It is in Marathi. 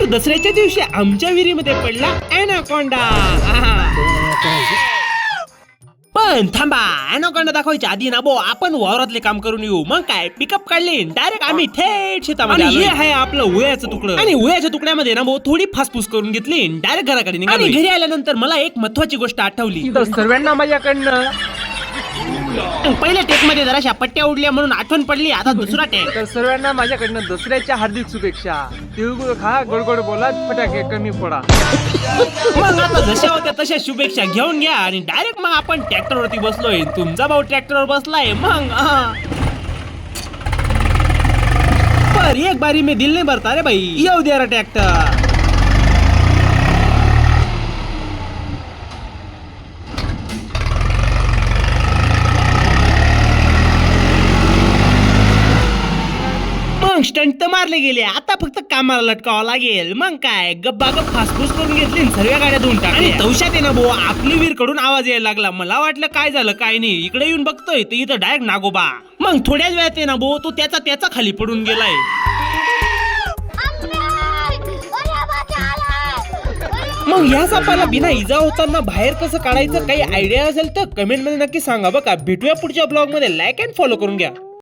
तर दसऱ्याच्या दिवशी आमच्या विहिरीमध्ये पडला ॲनाकोंडा. पण थांबा, ॲनाकोंडा दाखवायच्या आधी ना आपण वावरातले काम करून येऊ. मग काय पिकअप काढले, डायरेक्ट आम्ही थेट शेतामध्ये. हे आहे आपलं वयाचं तुकडं. आणि वयाच्या तुकड्यामध्ये ना थोडी फासफूस करून घेतली, डायरेक्ट घराकडे निघालो. घरी आल्यानंतर मला एक महत्वाची गोष्ट आठवली. तर सर्वांना माझ्याकडनं पहिल्या टेक मध्ये जराशा पट्ट्या उडल्या म्हणून आठवण पडली. आता दुसरा टेक. तर सर्वांना माझ्याकडनं दसऱ्याच्या हार्दिक शुभेच्छा. तिळगुळ खा, गोड गोड बोला, फटाके कमी फोडा. मग आता जशा होत्या तशा शुभेच्छा घेऊन घ्या आणि डायरेक्ट मग आपण ट्रॅक्टरवरती बसलोय. तुमचा भाऊ ट्रॅक्टरवर बसलाय. मग पर एक बारी में दिल नाही भरता रे भाई. येऊ दे रे ट्रॅक्टर. मग स्टंट तर मारले गेले, आता फक्त कामाला लटकावं लागेल. मग काय गप्पा फासफूस करून घेतली, सर्व गाड्या धुवून टाकल्या. तवशात आहे ना भाऊ, आपली वीर कडून आवाज यायला लागला. मला वाटलं काय झालं काय नाही. इकडे येऊन बघतोय तर इथं डायरेक्ट नागोबा. मग थोड्याच वेळात आहे ना भाऊ, तो त्याचा खाली पडून गेलाय. मग या सापाला बिना इजा होताना बाहेर कसं काढायचं, काही आयडिया असेल तर कमेंट मध्ये नक्की सांगा. बघा, भेटूया पुढच्या ब्लॉग मध्ये. लाईक अँड फॉलो करून घ्या.